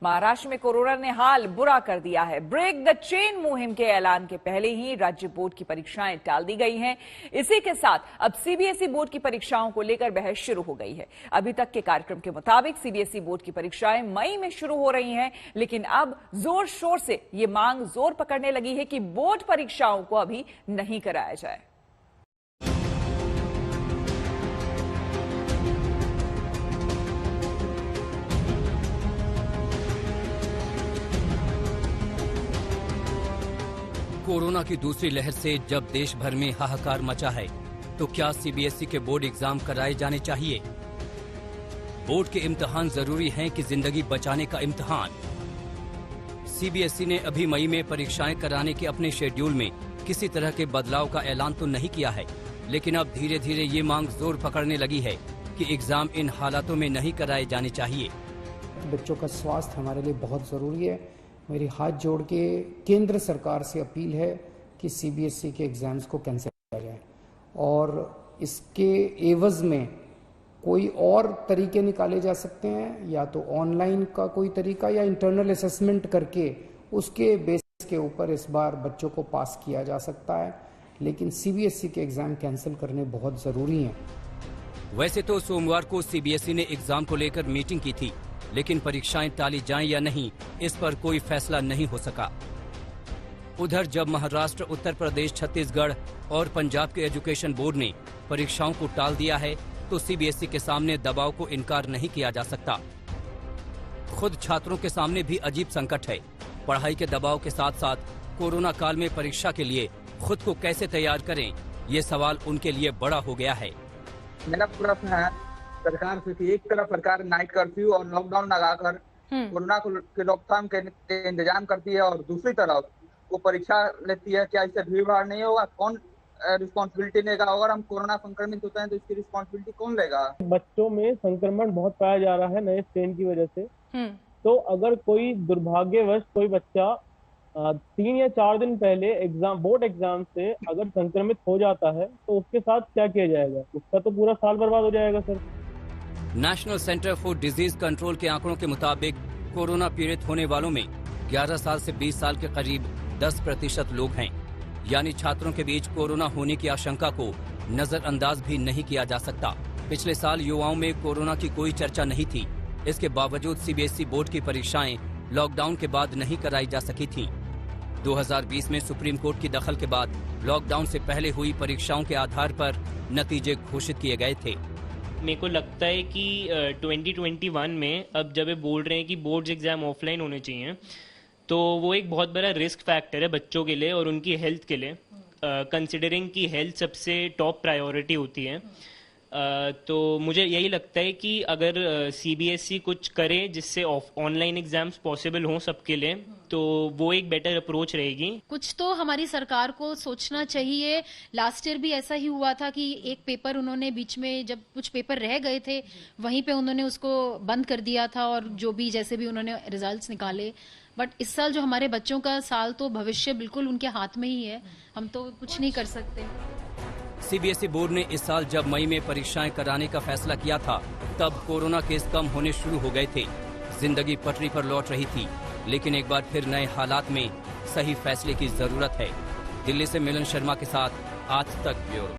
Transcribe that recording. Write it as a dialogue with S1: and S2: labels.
S1: महाराष्ट्र में कोरोना ने हाल बुरा कर दिया है। ब्रेक द चेन मुहिम के ऐलान के पहले ही राज्य बोर्ड की परीक्षाएं टाल दी गई हैं। इसी के साथ अब सीबीएसई बोर्ड की परीक्षाओं को लेकर बहस शुरू हो गई है। अभी तक के कार्यक्रम के मुताबिक सीबीएसई बोर्ड की परीक्षाएं मई में शुरू हो रही हैं, लेकिन अब जोर शोर से ये मांग जोर पकड़ने लगी है कि बोर्ड परीक्षाओं को अभी नहीं कराया जाए।
S2: कोरोना की दूसरी लहर से जब देश भर में हाहाकार मचा है, तो क्या सीबीएसई के बोर्ड एग्जाम कराए जाने चाहिए? बोर्ड के इम्तिहान जरूरी हैं कि जिंदगी बचाने का इम्तिहान? सीबीएसई ने अभी मई में परीक्षाएं कराने के अपने शेड्यूल में किसी तरह के बदलाव का ऐलान तो नहीं किया है, लेकिन अब धीरे धीरे ये मांग जोर पकड़ने लगी है कि एग्जाम इन हालातों में नहीं कराए जाने चाहिए।
S3: बच्चों का स्वास्थ्य हमारे लिए बहुत जरूरी है। मेरी हाथ जोड़ के केंद्र सरकार से अपील है कि सीबीएसई के एग्जाम्स को कैंसिल किया जाए और इसके एवज में कोई और तरीके निकाले जा सकते हैं, या तो ऑनलाइन का कोई तरीका या इंटरनल असेसमेंट करके उसके बेसिस के ऊपर इस बार बच्चों को पास किया जा सकता है, लेकिन सीबीएसई के एग्जाम कैंसिल करने बहुत जरूरी हैं।
S2: वैसे तो सोमवार को सीबीएसई ने एग्जाम को लेकर मीटिंग की थी, लेकिन परीक्षाएं टाली जाएं या नहीं, इस पर कोई फैसला नहीं हो सका। उधर जब महाराष्ट्र, उत्तर प्रदेश, छत्तीसगढ़ और पंजाब के एजुकेशन बोर्ड ने परीक्षाओं को टाल दिया है, तो सीबीएसई के सामने दबाव को इनकार नहीं किया जा सकता। खुद छात्रों के सामने भी अजीब संकट है। पढ़ाई के दबाव के साथ साथ कोरोना काल में परीक्षा के लिए खुद को कैसे तैयार करें, ये सवाल उनके लिए बड़ा हो गया है।
S4: मेरा प्रश्न है सरकार से कि एक तरफ सरकार नाइट कर्फ्यू और लॉकडाउन लगाकर कोरोना के रोकथाम के इंतजाम करती है और दूसरी तरफ वो परीक्षा लेती है। क्या इससे भीड़ भाड़ नहीं होगा? कौन रिस्पॉन्सिबिलिटी लेगा? अगर हम कोरोना संक्रमित होते हैं तो इसकी रिस्पॉन्सिबिलिटी कौन लेगा?
S5: बच्चों में संक्रमण बहुत पाया जा रहा है नए स्ट्रेन की वजह से। तो अगर कोई दुर्भाग्यवश कोई बच्चा 3 या 4 दिन पहले बोर्ड एग्जाम से अगर संक्रमित हो जाता है तो उसके साथ क्या किया जाएगा? उसका तो पूरा साल बर्बाद हो जाएगा sir.
S2: National centre for disease control के आंकड़ों के मुताबिक कोरोना पीड़ित होने वालों में 11 साल से 20 साल के करीब 10% लोग हैं। यानी छात्रों के बीच कोरोना होने की आशंका को नजरअंदाज भी नहीं किया जा सकता। पिछले साल युवाओं में कोरोना की कोई चर्चा नहीं थी। इसके बावजूद सीबीएसई बोर्ड की परीक्षाएं लॉकडाउन के बाद नहीं कराई जा सकी थी। 2020 में सुप्रीम कोर्ट की दखल के बाद लॉकडाउन से पहले हुई परीक्षाओं के आधार पर नतीजे घोषित किए गए थे।
S6: मेरे को लगता है कि 2021 में अब जब ये बोल रहे हैं कि बोर्ड्स एग्जाम ऑफलाइन होने चाहिए, तो वो एक बहुत बड़ा रिस्क फैक्टर है बच्चों के लिए और उनकी हेल्थ के लिए, कंसिडरिंग कि हेल्थ सबसे टॉप प्रायोरिटी होती है। तो मुझे यही लगता है कि अगर सीबीएसई कुछ करे जिससे ऑनलाइन एग्जाम्स पॉसिबल हों सबके लिए, तो वो एक बेटर अप्रोच रहेगी।
S7: कुछ तो हमारी सरकार को सोचना चाहिए। लास्ट ईयर भी ऐसा ही हुआ था कि एक पेपर उन्होंने बीच में, जब कुछ पेपर रह गए थे, वहीं पे उन्होंने उसको बंद कर दिया था और जो भी जैसे भी उन्होंने रिजल्ट्स निकाले। बट इस साल जो हमारे बच्चों का साल, तो भविष्य बिल्कुल उनके हाथ में ही है, हम तो कुछ नहीं कर सकते।
S2: सीबीएसई बोर्ड ने इस साल जब मई में परीक्षाएं कराने का फैसला किया था, तब कोरोना केस कम होने शुरू हो गए थे। जिंदगी पटरी पर लौट रही थी, लेकिन एक बार फिर नए हालात में सही फैसले की जरूरत है। दिल्ली से मिलन शर्मा के साथ आज तक ब्यूरो।